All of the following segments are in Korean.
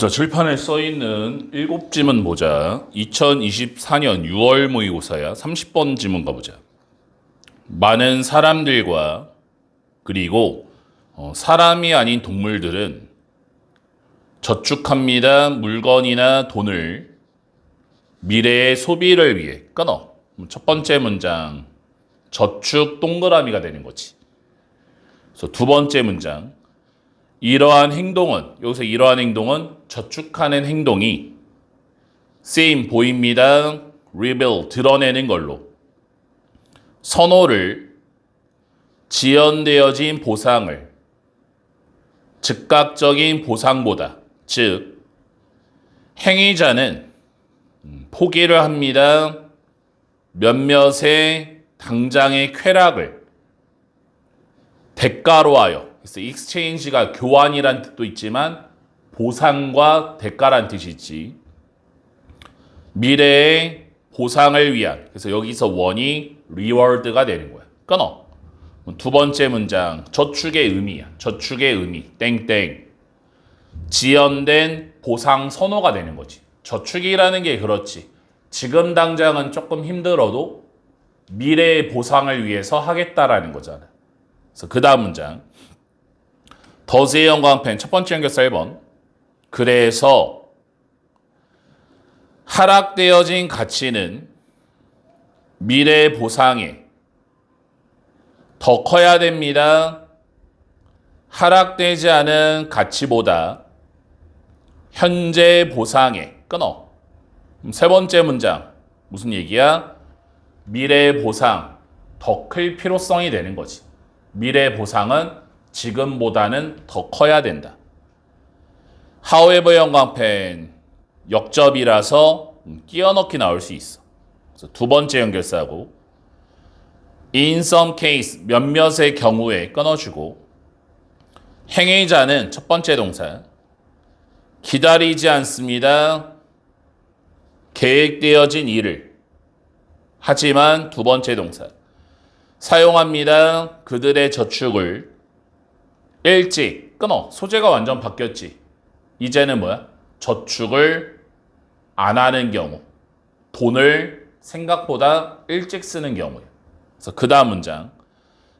자, 칠판에 써있는 7지문 보자. 2024년 6월 모의고사야. 30번 지문 가보자. 많은 사람들과 그리고 사람이 아닌 동물들은 저축합니다. 물건이나 돈을 미래의 소비를 위해 끊어. 첫 번째 문장 저축 동그라미가 되는 거지. 그래서 두 번째 문장 이러한 행동은, 여기서 이러한 행동은 저축하는 행동이 쓰임 보입니다. reveal 드러내는 걸로 선호를 지연되어진 보상을 즉각적인 보상보다, 즉 행위자는 포기를 합니다. 몇몇의 당장의 쾌락을 대가로 하여, 그래서 exchange가 교환이란 뜻도 있지만 보상과 대가란 뜻이 있지. 미래의 보상을 위한, 그래서 여기서 원이 reward가 되는 거야. 끊어. 두 번째 문장 저축의 의미야. 저축의 의미 땡땡 지연된 보상 선호가 되는 거지. 저축이라는 게 그렇지. 지금 당장은 조금 힘들어도 미래의 보상을 위해서 하겠다라는 거잖아. 그래서 그 다음 문장 더즈의 형광펜 첫 번째 연결사 1번. 그래서 하락되어진 가치는 미래의 보상에 더 커야 됩니다. 하락되지 않은 가치보다 현재 보상에 끊어. 세 번째 문장 무슨 얘기야? 미래의 보상 더 클 필요성이 되는 거지. 미래의 보상은 지금보다는 더 커야 된다. However 형광펜 역접이라서 끼워넣기 나올 수 있어. 그래서 두 번째 연결사고 in some case 몇몇의 경우에 끊어주고 행위자는 첫 번째 동사 기다리지 않습니다. 계획되어진 일을 하지만 두 번째 동사 사용합니다. 그들의 저축을 일찍 끊어. 소재가 완전 바뀌었지. 이제는 뭐야? 저축을 안 하는 경우, 돈을 생각보다 일찍 쓰는 경우야. 그래서 그 다음 문장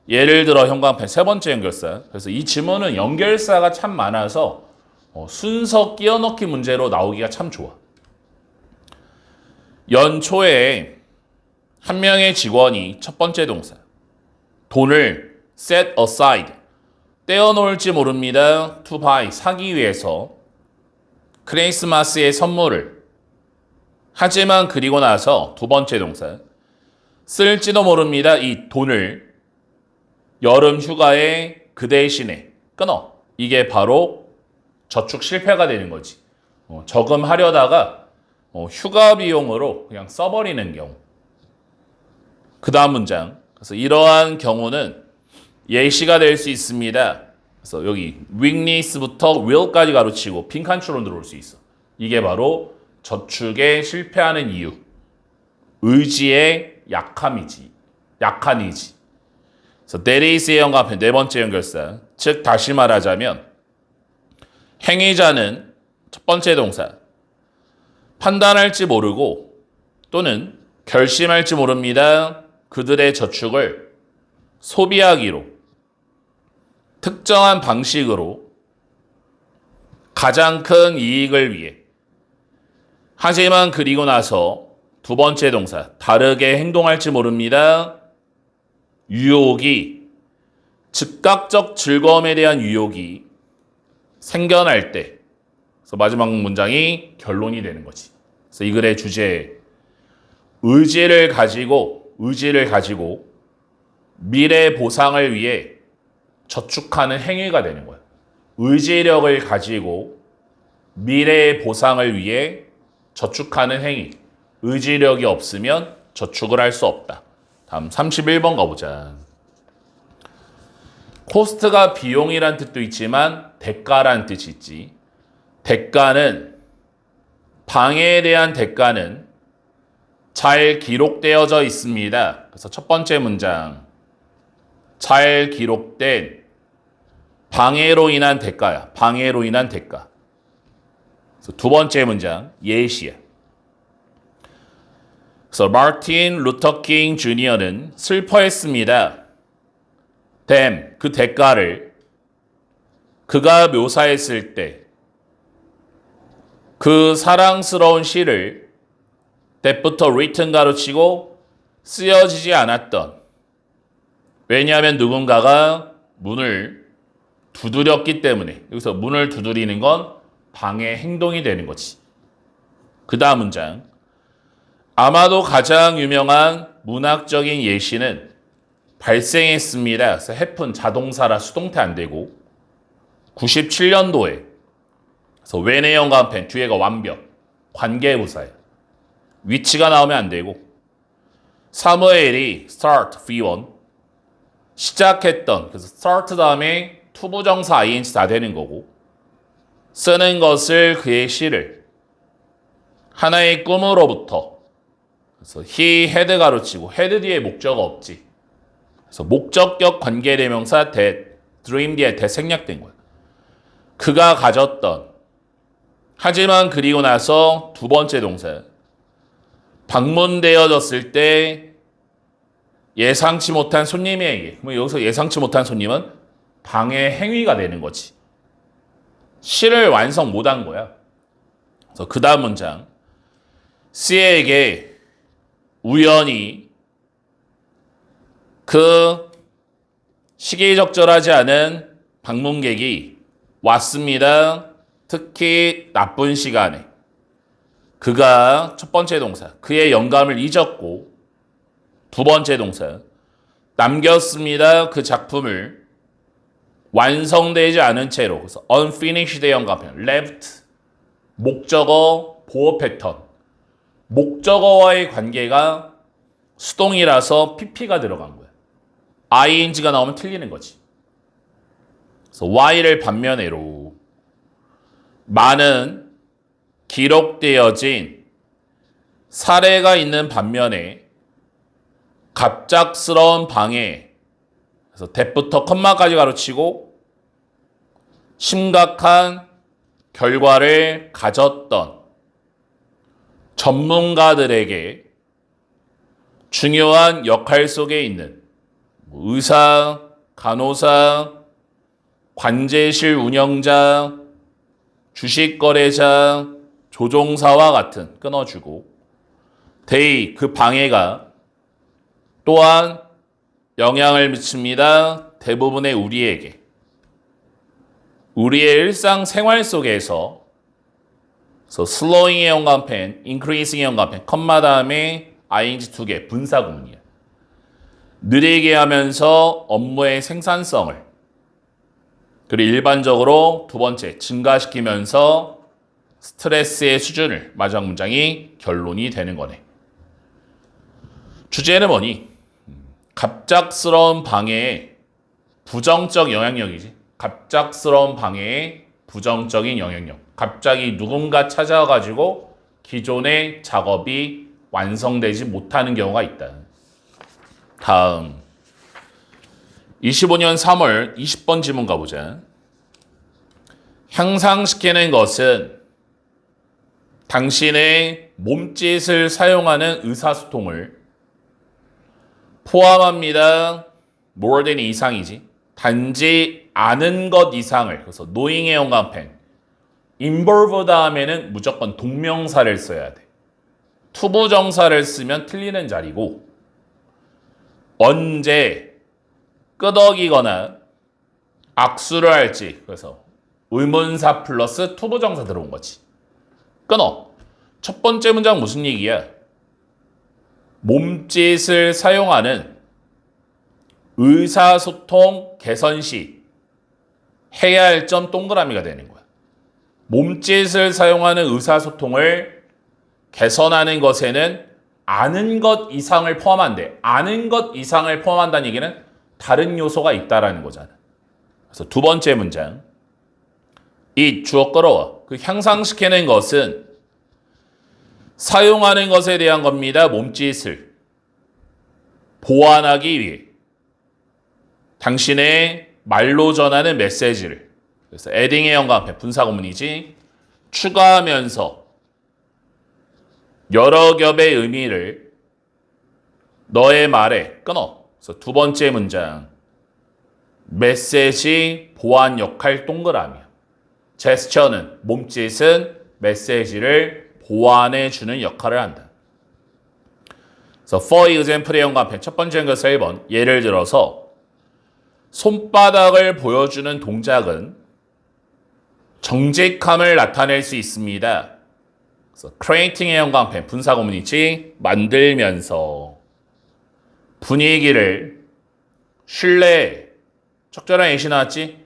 예를 들어 형광펜 세 번째 연결사. 그래서 이 지문은 연결사가 참 많아서 순서 끼워넣기 문제로 나오기가 참 좋아. 연초에 한 명의 직원이 첫 번째 동사 돈을 set aside 떼어놓을지 모릅니다. to buy 사기 위해서 크리스마스의 선물을 하지만 그리고 나서 두 번째 동사 쓸지도 모릅니다. 이 돈을 여름 휴가에 그 대신에 끊어. 이게 바로 저축 실패가 되는 거지. 저금하려다가 휴가 비용으로 그냥 써버리는 경우. 그 다음 문장. 그래서 이러한 경우는 예시가 될 수 있습니다. 그래서 여기 weakness부터 will까지 가로치고 빈칸추로 들어올 수 있어. 이게 바로 저축에 실패하는 이유. 의지의 약함이지. 약한 의지. 그래서 that is의 형광펜 네 번째 연결사. 즉 다시 말하자면 행위자는 첫 번째 동사 판단할지 모르고 또는 결심할지 모릅니다. 그들의 저축을 소비하기로 특정한 방식으로 가장 큰 이익을 위해 하지만 그리고 나서 두 번째 동사 다르게 행동할지 모릅니다. 유혹이 즉각적 즐거움에 대한 유혹이 생겨날 때 그래서 마지막 문장이 결론이 되는 거지. 그래서 이 글의 주제 의지를 가지고 미래 보상을 위해 저축하는 행위가 되는 거야. 의지력을 가지고 미래의 보상을 위해 저축하는 행위. 의지력이 없으면 저축을 할 수 없다. 다음 31번 가보자. 코스트가 비용이란 뜻도 있지만 대가란 뜻이 있지. 대가는 방해에 대한 대가는 잘 기록되어져 있습니다. 그래서 첫 번째 문장 잘 기록된 방해로 인한 대가야. 방해로 인한 대가. 그래서 두 번째 문장 예시야. 그래서 마틴 루터 킹 주니어는 슬퍼했습니다. 그 대가를 그가 묘사했을 때 그 사랑스러운 시를 때부터 written 가로치고 쓰여지지 않았던, 왜냐하면 누군가가 문을 두드렸기 때문에. 여기서 문을 두드리는 건 방해 행동이 되는 거지. 그 다음 문장. 아마도 가장 유명한 문학적인 예시는 발생했습니다. 그래서 happen 자동사라 수동태 안 되고 97년도에. 그래서 when의 영감펜 뒤에가 완벽 관계부사예요. 위치가 나오면 안 되고 사무엘이 start V1 시작했던, 그래서 start 다음에 투부정사 ing 다 되는 거고, 쓰는 것을 그의 시를 하나의 꿈으로부터, 그래서 he had 가로치고 had 뒤에 목적어 없지. 그래서 목적격 관계대명사 that, dream 뒤에 that 생략된 거야. 그가 가졌던, 하지만 그리고 나서 두 번째 동사 방문되어졌을 때 예상치 못한 손님에게, 여기서 예상치 못한 손님은 방해 행위가 되는 거지. 시를 완성 못한 거야. 그래서 그 다음 문장. C에게 우연히 그 시기적절하지 않은 방문객이 왔습니다. 특히 나쁜 시간에. 그가 첫 번째 동사 그의 영감을 잊었고, 두 번째 동사 남겼습니다. 그 작품을 완성되지 않은 채로. 그래서 unfinished 영감편 left 목적어 보호 패턴, 목적어와의 관계가 수동이라서 pp가 들어간 거야. ing가 나오면 틀리는 거지. 그래서 y를 반면에로 많은 기록되어진 사례가 있는 반면에 갑작스러운 방해, 그래서 that부터 컴마까지 가로치고 심각한 결과를 가졌던 전문가들에게 중요한 역할 속에 있는 의사, 간호사, 관제실 운영자, 주식거래자, 조종사와 같은 끊어주고, 그 방해가 또한 영향을 미칩니다. 대부분의 우리에게. 우리의 일상생활 속에서 slowing의 영감펜, increasing의 영감펜, 컴마 다음에 ing 두 개, 분사구문이야. 느리게 하면서 업무의 생산성을, 그리고 일반적으로 두 번째, 증가시키면서 스트레스의 수준을, 마지막 문장이 결론이 되는 거네. 주제는 뭐니? 갑작스러운 방해의 부정적 영향력이지. 갑작스러운 방해의 부정적인 영향력. 갑자기 누군가 찾아와가지고 기존의 작업이 완성되지 못하는 경우가 있다. 다음 25년 3월 20번 지문 가보자. 향상시키는 것은 당신의 몸짓을 사용하는 의사소통을 포함합니다. more than 이상이지. 단지 아는 것 이상을. 그래서 knowing의 영감펜. involve 다음에는 무조건 동명사를 써야 돼. 투부정사를 쓰면 틀리는 자리고, 언제 끄덕이거나 악수를 할지, 그래서 의문사 플러스 투부정사 들어온 거지. 끊어. 첫 번째 문장 무슨 얘기야? 몸짓을 사용하는 의사소통 개선 시 해야 할 점 동그라미가 되는 거야. 몸짓을 사용하는 의사소통을 개선하는 것에는 아는 것 이상을 포함한대. 아는 것 이상을 포함한다는 얘기는 다른 요소가 있다라는 거잖아. 그래서 두 번째 문장. 이 주어 끌어와. 그 향상시키는 것은 사용하는 것에 대한 겁니다. 몸짓을 보완하기 위해 당신의 말로 전하는 메시지를. 그래서 adding의 영감 앞에 분사구문이지. 추가하면서 여러 겹의 의미를 너의 말에 끊어. 그래서 두 번째 문장. 메시지 보완 역할 동그라미야. 제스처는, 몸짓은 메시지를 보완해주는 역할을 한다. 그래서 for example의 연관편 첫 번째 연결사 1번. 예를 들어서 손바닥을 보여주는 동작은 정직함을 나타낼 수 있습니다. 그래서 creating의 연관편 분사구문이지 만들면서 분위기를 신뢰 적절한 예시 나왔지?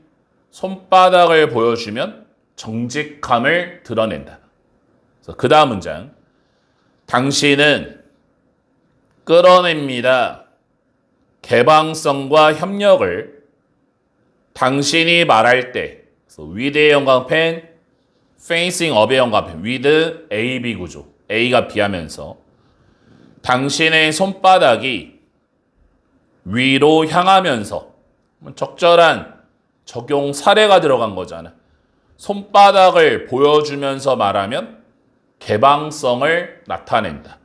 손바닥을 보여주면 정직함을 드러낸다. 그래서 그 다음 문장. 당신은 끌어냅니다. 개방성과 협력을 당신이 말할 때 그래서 with의 연관편, facing up의 연관편, with A, B 구조. A가 B하면서 당신의 손바닥이 위로 향하면서 적절한 적용 사례가 들어간 거잖아. 손바닥을 보여주면서 말하면 개방성을 나타낸다.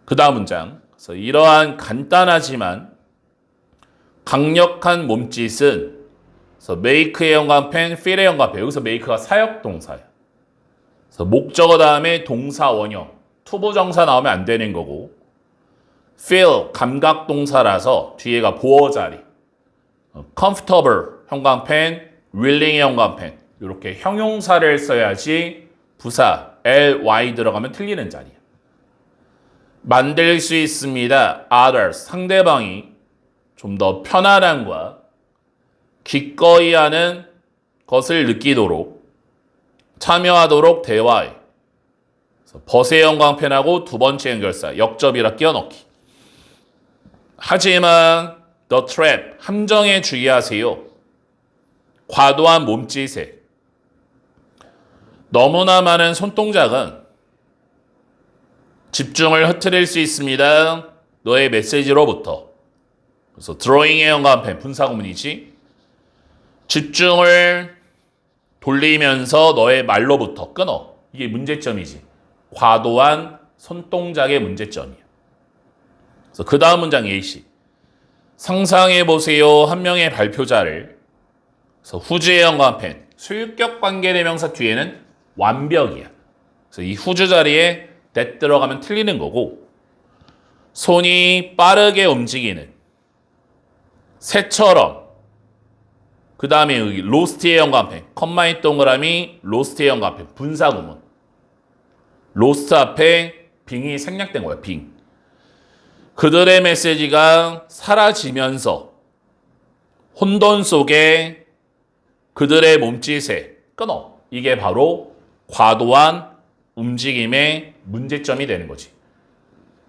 그 다음 문장. 그래서 이러한 간단하지만 강력한 몸짓은 그래서 make의 연관편, feel의 연관편. 여기서 make가 사역동사야. 그래서 목적어 다음에 동사 원형, 투부정사 나오면 안 되는 거고 feel 감각동사라서 뒤에가 보어 자리. comfortable 형광펜, willing의 형광펜 이렇게 형용사를 써야지 부사 ly 들어가면 틀리는 자리야. 만들 수 있습니다. others 상대방이 좀 더 편안함과 기꺼이 하는 것을 느끼도록 참여하도록 대화해. 벗의 형광펜하고 두 번째 연결사 역접이라 끼워넣기. 하지만 the trap 함정에 주의하세요. 과도한 몸짓에 너무나 많은 손동작은 집중을 흐트릴 수 있습니다. 너의 메시지로부터. 그래서 drawing의 연관펜 분사구문이지. 집중을 돌리면서 너의 말로부터 끊어. 이게 문제점이지. 과도한 손동작의 문제점이야. 그래서 그 다음 문장 예시. 상상해보세요. 한 명의 발표자를. 그래서 후주의 연관펜. 수유격 관계대명사 뒤에는 완벽이야. 그래서 이 후주 자리에 that 들어가면 틀리는 거고 손이 빠르게 움직이는 새처럼 그 다음에 여기 로스트의 연관펜 컴마인 동그라미 로스트의 연관펜 분사구문 로스트 앞에 빙이 생략된 거야. 빙. 그들의 메시지가 사라지면서 혼돈 속에 그들의 몸짓에 끊어. 이게 바로 과도한 움직임의 문제점이 되는 거지.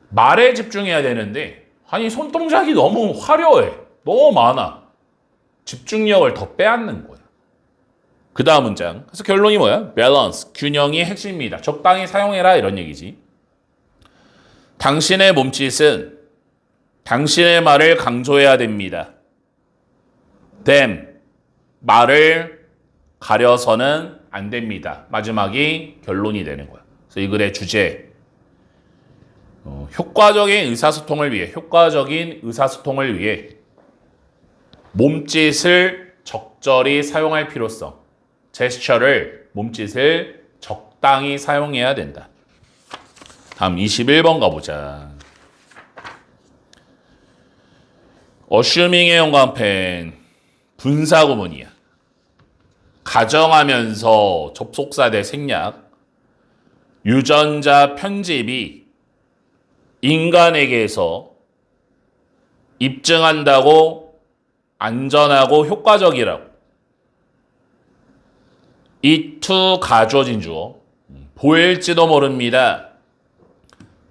말에 집중해야 되는데 아니 손동작이 너무 화려해. 너무 많아. 집중력을 더 빼앗는 거야. 그 다음 문장. 그래서 결론이 뭐야? 밸런스, 균형이 핵심입니다. 적당히 사용해라 이런 얘기지. 당신의 몸짓은 당신의 말을 강조해야 됩니다. them, 말을 가려서는 안 됩니다. 마지막이 결론이 되는 거야. 그래서 이 글의 주제, 효과적인 의사소통을 위해 몸짓을 적절히 사용할 필요성, 제스처를 몸짓을 적당히 사용해야 된다. 다음 21번 가보자. assuming의 연관펜 분사구문이야. 가정하면서 접속사 대 생략 유전자 편집이 인간에게서 입증한다고 안전하고 효과적이라고 it to 가주어진 주어 보일지도 모릅니다.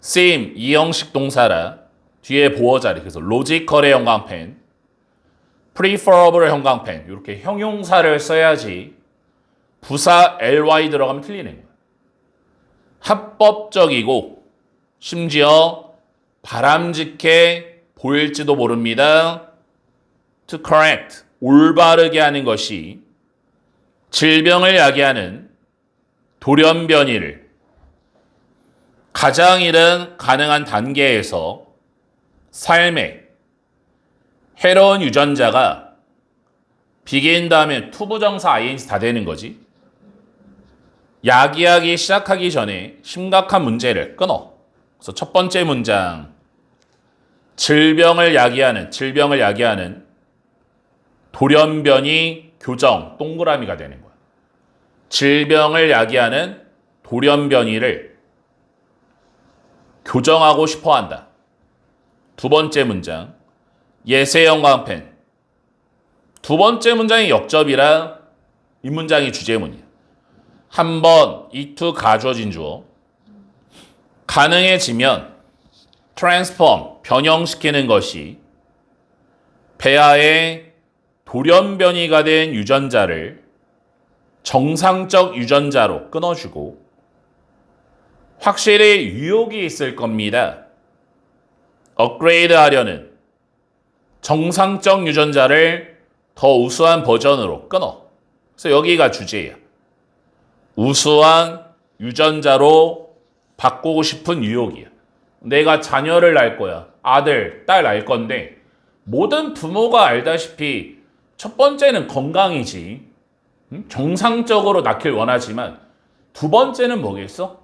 seem 이 형식 동사라 뒤에 보어 자리 그래서 logical의 형광펜 preferable의 형광펜 이렇게 형용사를 써야지 부사 ly 들어가면 틀리는 거야. 합법적이고 심지어 바람직해 보일지도 모릅니다. to correct 올바르게 하는 것이 질병을 야기하는 돌연변이를 가장 이른 가능한 단계에서 삶에 해로운 유전자가 begin 다음에 투부정사 ing 다 되는 거지. 야기하기 시작하기 전에 심각한 문제를 끊어. 그래서 첫 번째 문장 질병을 야기하는 돌연변이 교정 동그라미가 되는 거야. 질병을 야기하는 돌연변이를 교정하고 싶어 한다. 두 번째 문장 예세형광펜. 두 번째 문장이 역접이라 이 문장이 주제문이야. 한 번 이투 가주어진 주어 가능해지면 transform 변형시키는 것이 폐하의 돌연변이가 된 유전자를 정상적 유전자로 끊어주고 확실히 유혹이 있을 겁니다. 업그레이드 하려는 정상적 유전자를 더 우수한 버전으로 끊어. 그래서 여기가 주제야. 우수한 유전자로 바꾸고 싶은 유혹이야. 내가 자녀를 낳을 거야. 아들, 딸 낳을 건데 모든 부모가 알다시피 첫 번째는 건강이지. 정상적으로 낳길 원하지만 두 번째는 뭐겠어?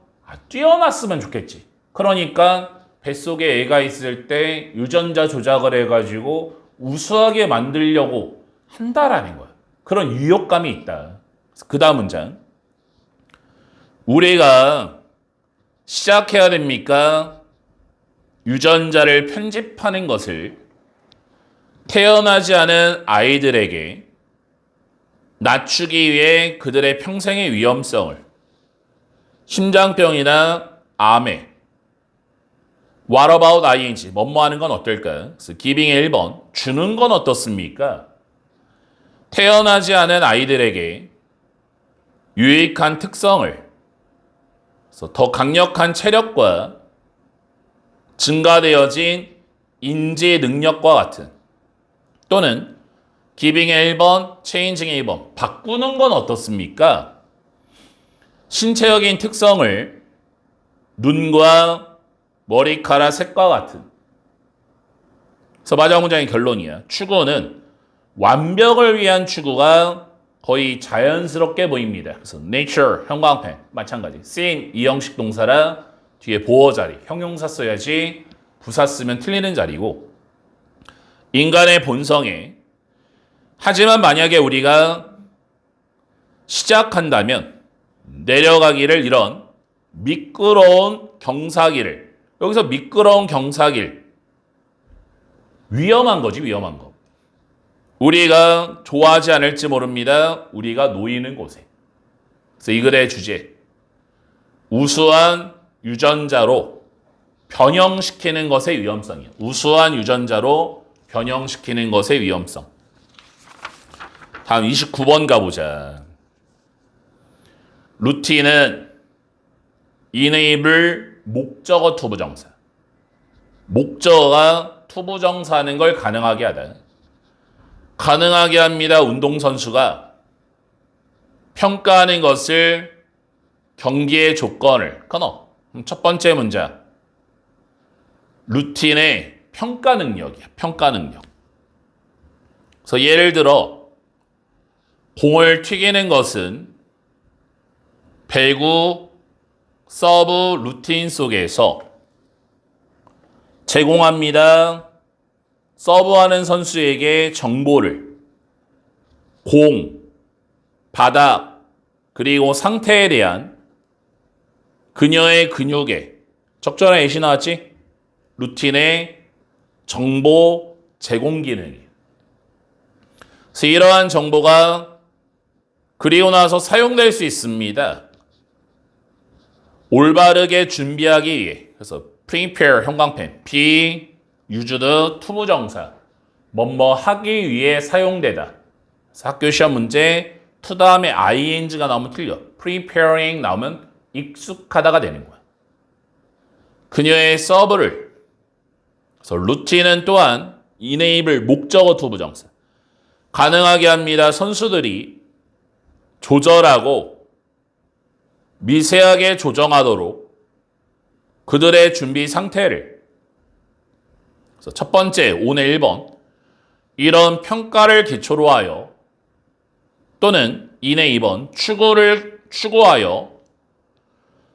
뛰어났으면 좋겠지. 그러니까 뱃속에 애가 있을 때 유전자 조작을 해가지고 우수하게 만들려고 한다라는 거야. 그런 유혹감이 있다. 그 다음 문장. 우리가 시작해야 됩니까? 유전자를 편집하는 것을 태어나지 않은 아이들에게 낮추기 위해 그들의 평생의 위험성을 심장병이나 암에 What about ing? 뭐뭐 하는 건 어떨까요? 그래서 giving의 1번 주는 건 어떻습니까? 태어나지 않은 아이들에게 유익한 특성을 그래서 더 강력한 체력과 증가되어진 인지 능력과 같은 또는 giving의 1번, changing의 2번 바꾸는 건 어떻습니까? 신체적인 특성을 눈과 머리카락 색과 같은 그래서 마지막 문장의 결론이야. 추구는 완벽을 위한 추구가 거의 자연스럽게 보입니다. 그래서 nature, 형광펜 마찬가지. seen 이 형식 동사라 뒤에 보어 자리, 형용사 써야지 부사 쓰면 틀리는 자리고 인간의 본성에 하지만 만약에 우리가 시작한다면 내려가기를 이런 미끄러운 경사길을 여기서 미끄러운 경사길 위험한 거지 위험한 거. 우리가 좋아하지 않을지 모릅니다. 우리가 놓이는 곳에. 그래서 이 글의 주제 우수한 유전자로 변형시키는 것의 위험성이에요. 우수한 유전자로 변형시키는 것의 위험성. 다음 29번 가보자. 루틴은 enable 목적어 투부정사. 목적어가 투부정사하는 걸 가능하게 하다. 가능하게 합니다. 운동선수가 평가하는 것을 경기의 조건을 끊어. 첫 번째 문장. 루틴의 평가 능력이야. 평가 능력. 그래서 예를 들어 공을 튀기는 것은 배구 서브 루틴 속에서 제공합니다. 서브하는 선수에게 정보를 공, 바닥, 그리고 상태에 대한 그녀의 근육에 적절한 예시 나왔지? 루틴의 정보 제공 기능이에요. 그래서 이러한 정보가 그리고 나서 사용될 수 있습니다. 올바르게 준비하기 위해. 그래서 prepare 형광펜 be used 투부정사 뭐뭐 하기 위해 사용되다. 그래서 학교 시험 문제 to 다음에 ing가 나오면 틀려. preparing 나오면 익숙하다가 되는 거야. 그녀의 서브를 그래서 루틴은 또한 enable 목적어 투부정사 가능하게 합니다. 선수들이 조절하고 미세하게 조정하도록 그들의 준비 상태를, 그래서 첫 번째 5의 1번, 이런 평가를 기초로 하여 또는 2의 2번, 추구를 추구하여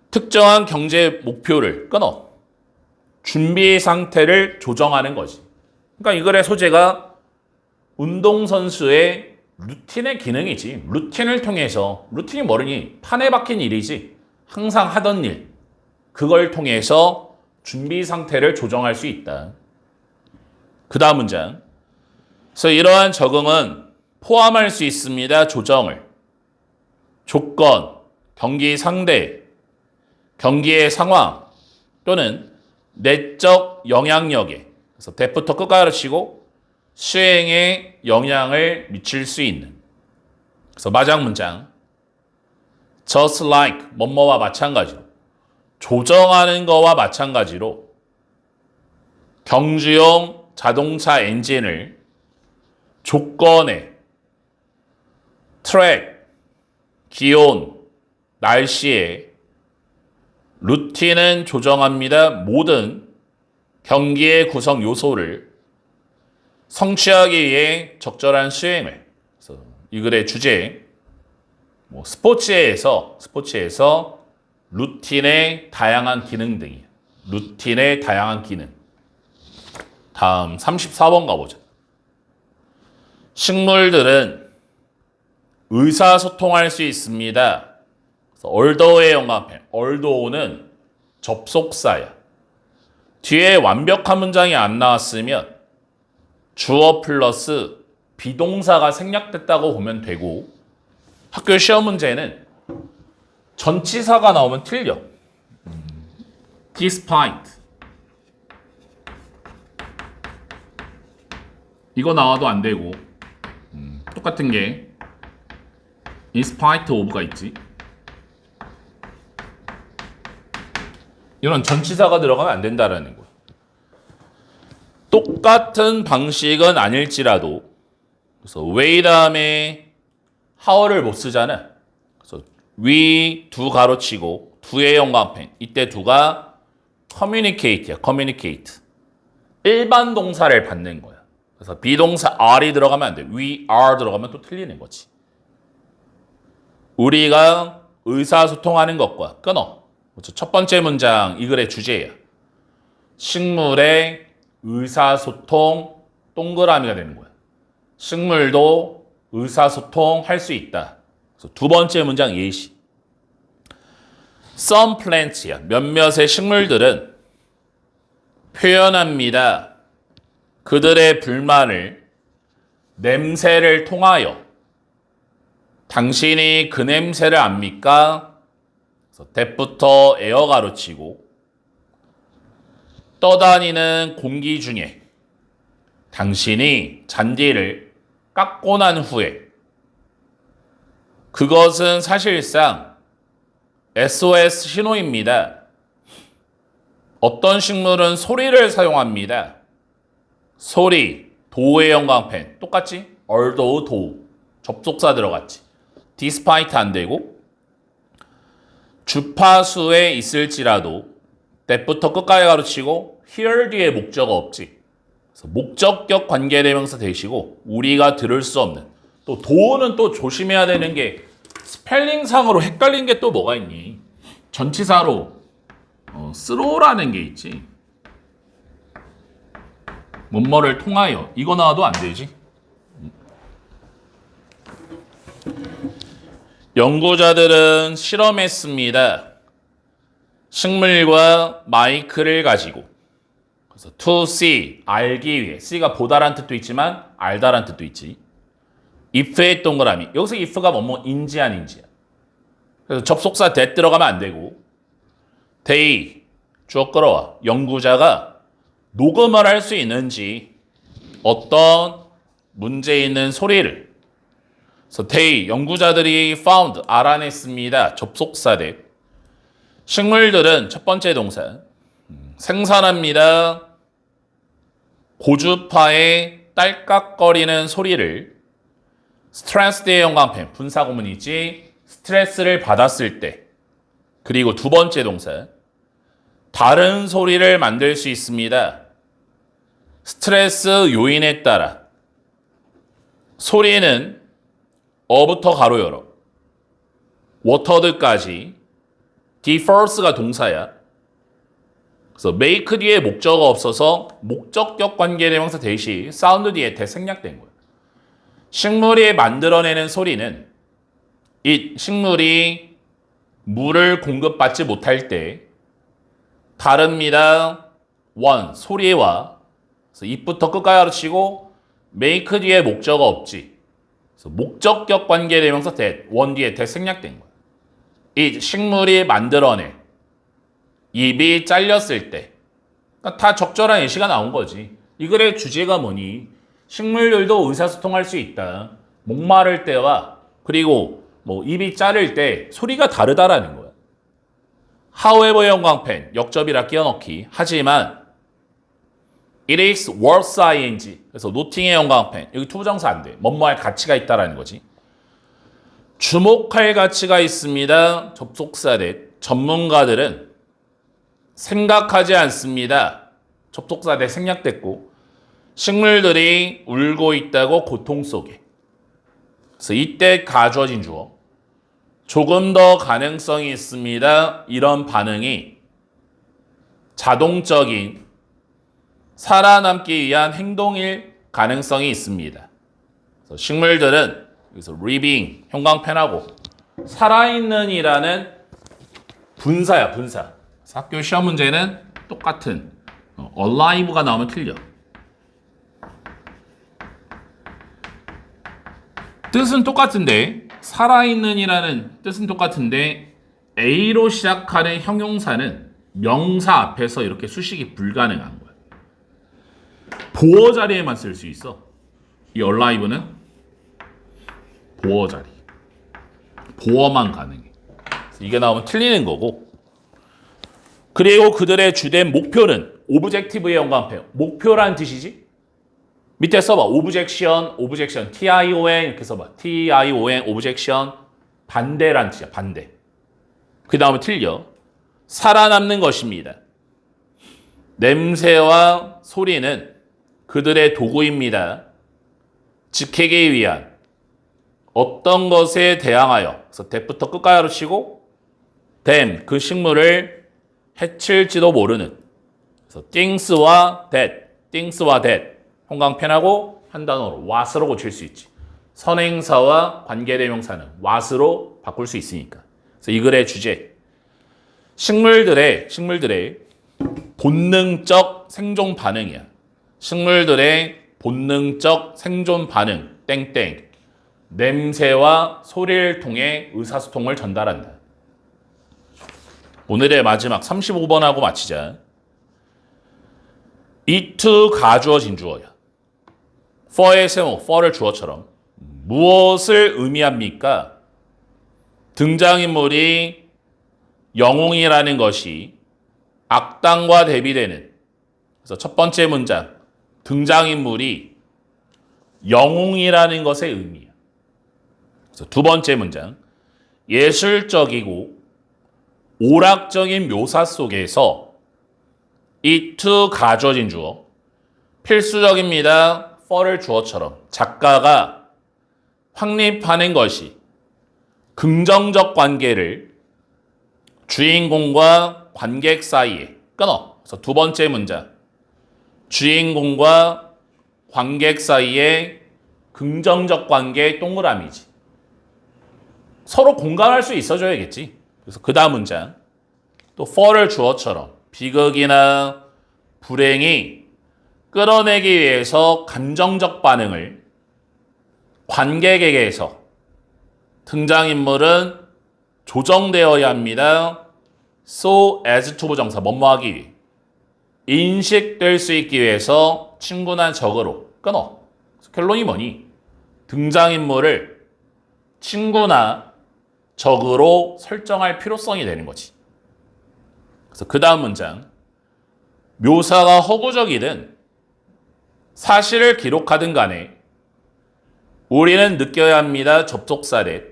특정한 경제 목표를 끊어 준비 상태를 조정하는 거지. 그러니까 이 글의 소재가 운동선수의 루틴의 기능이지. 루틴을 통해서, 루틴이 뭐니? 판에 박힌 일이지. 항상 하던 일. 그걸 통해서 준비 상태를 조정할 수 있다. 그 다음 문장. 그래서 이러한 적응은 포함할 수 있습니다. 조정을. 조건, 경기 상대, 경기의 상황 또는 내적 영향력에, 그래서 대부터 끝까지 치고 수행에 영향을 미칠 수 있는. 그래서 마지막 문장. just like 뭐뭐와 마찬가지로, 조정하는 거와 마찬가지로 경주용 자동차 엔진을 조건에, 트랙, 기온, 날씨에 루틴은 조정합니다. 모든 경기의 구성 요소를 성취하기 위해 적절한 수행을. 그래서 이 글의 주제, 스포츠에서 루틴의 다양한 기능 등이에요. 루틴의 다양한 기능. 다음 34번 가보자. 식물들은 의사소통할 수 있습니다. 얼더의 영감편. 얼더는 접속사야. 뒤에 완벽한 문장이 안 나왔으면 주어 플러스 비동사가 생략됐다고 보면 되고, 학교 시험 문제는 전치사가 나오면 틀려. despite 이거 나와도 안 되고, 똑같은 게 in spite of가 있지. 이런 전치사가 들어가면 안 된다라는 거예요. 똑같은 방식은 아닐지라도, 그래서 way 다음에 how를 못 쓰잖아. 그래서 we 두 가로치고 두의 영광펜. 이때 두가 communicate야. communicate. 일반 동사를 받는 거야. 그래서 비동사 are이 들어가면 안 돼. we are 들어가면 또 틀리는 거지. 우리가 의사소통하는 것과 끊어. 첫 번째 문장 이 글의 주제야. 식물의 의사소통 동그라미가 되는 거야. 식물도 의사소통할 수 있다. 그래서 두 번째 문장 예시. Some plants야. 몇몇의 식물들은 표현합니다. 그들의 불만을 냄새를 통하여. 당신이 그 냄새를 압니까? 그래서 that부터 에어 가로치고 떠다니는 공기 중에 당신이 잔디를 깎고 난 후에 그것은 사실상 SOS 신호입니다. 어떤 식물은 소리를 사용합니다. 소리, 도의 영광펜 똑같지? although, 도 접속사 들어갔지. despite 안 되고 주파수에 있을지라도 that부터 끝까지 가로치고 hear 뒤에 목적어 없지. 그래서 목적격 관계대명사 대시고 우리가 들을 수 없는. 또 도는 또 조심해야 되는 게 스펠링상으로 헷갈린 게 또 뭐가 있니? 전치사로 스로우라는 게 있지. 뭐뭐를 통하여 이거 나와도 안 되지. 연구자들은 실험했습니다. 식물과 마이크를 가지고. 그래서 to see, 알기 위해. see가 보다란 뜻도 있지만 알다란 뜻도 있지. if의 동그라미. 여기서 if가 뭐뭐인지 아닌지야. 그래서 접속사 that 들어가면 안 되고 they, 주어 끌어와. 연구자가 녹음을 할 수 있는지 어떤 문제 있는 소리를. 그래서 they, 연구자들이 found, 알아냈습니다. 접속사 that. 식물들은 첫 번째 동사 생산합니다. 고주파의 딸깍거리는 소리를 스트레스의 영광펜 분사구문이지 스트레스를 받았을 때 그리고 두 번째 동사. 다른 소리를 만들 수 있습니다. 스트레스 요인에 따라 소리는 어부터 가로 열어 워터드까지 differs가 동사야. 그래서 make 뒤에 목적어가 없어서 목적격 관계대명사 대시 사운드 뒤에 대생략된 거야. 식물이 만들어내는 소리는 이 식물이 물을 공급받지 못할 때 다릅니다. 원, 소리와 그래서 입부터 끝까지 가르치고 make 뒤에 목적어 없지. 그래서 목적격 관계대명사 원 뒤에 대생략된 거야. 이 식물이 만들어내 입이 잘렸을 때 그러니까 다 적절한 예시가 나온 거지. 이 글의 주제가 뭐니? 식물들도 의사소통할 수 있다. 목마를 때와 그리고 뭐 입이 자를 때 소리가 다르다라는 거야. However 형광펜 역접이라 끼워넣기. 하지만 it is worth ing. 그래서 노팅의 형광펜 여기 투부정사 안 돼. 뭐뭐할 가치가 있다라는 거지. 주목할 가치가 있습니다. 접속사 대 전문가들은 생각하지 않습니다. 접속사 대 생략됐고 식물들이 울고 있다고 고통 속에. 그래서 이때 가주어진 주어. 조금 더 가능성이 있습니다. 이런 반응이 자동적인 살아남기 위한 행동일 가능성이 있습니다. 그래서 식물들은 여기서 living 형광펜하고 살아있는이라는 분사야 분사. 학교 시험 문제는 똑같은 alive가 나오면 틀려. 뜻은 똑같은데 살아있는이라는 뜻은 똑같은데 A로 시작하는 형용사는 명사 앞에서 이렇게 수식이 불가능한 거야. 보어 자리에만 쓸 수 있어. 이 alive는 보어 자리. 보어만 가능해. 이게 나오면 틀리는 거고. 그리고 그들의 주된 목표는 오브젝티브의 형광펜. 목표란 뜻이지? 밑에 써봐. 오브젝션, TION 이렇게 써봐. TION, 오브젝션. 반대란 뜻이야. 반대. 그 다음에 틀려. 살아남는 것입니다. 냄새와 소리는 그들의 도구입니다. 지키기 위한 어떤 것에 대항하여. 그래서 that부터 끝까지 가르치고 them, 그 식물을 해칠지도 모르는. 그래서 things와 that. 형광펜하고 한 단어로 what으로 고칠 수 있지. 선행사와 관계대명사는 what으로 바꿀 수 있으니까. 그래서 이 글의 주제. 식물들의 본능적 생존 반응이야. 식물들의 본능적 생존 반응. 땡땡. 냄새와 소리를 통해 의사소통을 전달한다. 오늘의 마지막 35번하고 마치자. it 가주어진 주어야. for의 세모, for를 주어처럼. 무엇을 의미합니까? 등장인물이 영웅이라는 것이 악당과 대비되는. 그래서 첫 번째 문장. 등장인물이 영웅이라는 것의 의미야. 그래서 두 번째 문장. 예술적이고 오락적인 묘사 속에서 it 가주어진 주어. 필수적입니다. for를 주어처럼. 작가가 확립하는 것이 긍정적 관계를 주인공과 관객 사이에 끊어. 그래서 두 번째 문장. 주인공과 관객 사이에 긍정적 관계의 동그라미지. 서로 공감할 수 있어줘야겠지. 그래서 그 다음 문장. 또 for를 주어처럼 비극이나 불행이 끌어내기 위해서 감정적 반응을 관객에게서 등장인물은 조정되어야 합니다. so as to 부정사 뭐뭐하기 위해 인식될 수 있기 위해서 친구나 적으로 끊어. 결론이 뭐니? 등장인물을 친구나 적으로 설정할 필요성이 되는 거지. 그래서 그 다음 문장. 묘사가 허구적이든 사실을 기록하든 간에 우리는 느껴야 합니다. 접속사례.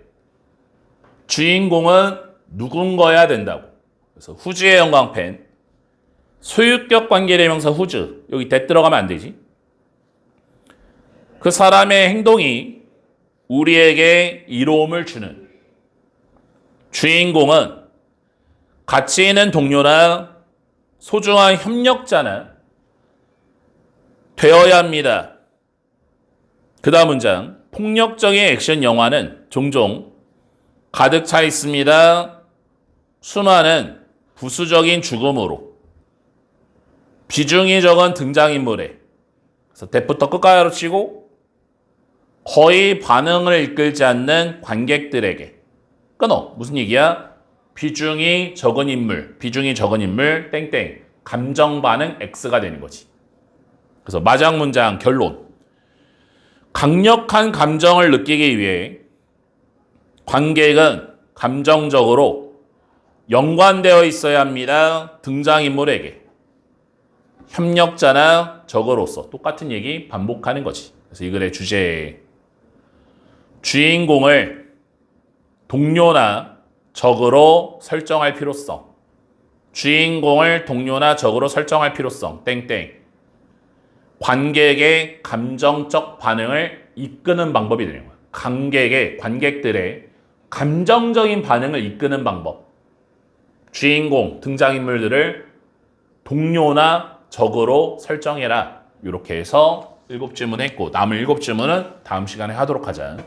주인공은 누군가야 된다고. 그래서 whose의 형광펜. 소유격 관계대명사 whose. 여기 that 들어가면 안 되지. 그 사람의 행동이 우리에게 이로움을 주는 주인공은 가치 있는 동료나 소중한 협력자나 되어야 합니다. 그 다음 문장. 폭력적인 액션 영화는 종종 가득 차 있습니다. 수많은 부수적인 죽음으로 비중이 적은 등장인물에 그래서 대부터 끝가야로 치고 거의 반응을 이끌지 않는 관객들에게 끊어. 무슨 얘기야? 비중이 적은 인물 땡땡 감정 반응 X가 되는 거지. 그래서 마지막 문장 결론. 강력한 감정을 느끼기 위해 관객은 감정적으로 연관되어 있어야 합니다. 등장인물에게. 협력자나 적으로서 똑같은 얘기 반복하는 거지. 그래서 이 글의 주제 주인공을 동료나 적으로 설정할 필요성. 주인공을 동료나 적으로 설정할 필요성. 땡땡. 관객의 감정적 반응을 이끄는 방법이 되는 거야. 관객들의 감정적인 반응을 이끄는 방법. 주인공, 등장인물들을 동료나 적으로 설정해라. 이렇게 해서 7질문 했고 남은 7질문은 다음 시간에 하도록 하자.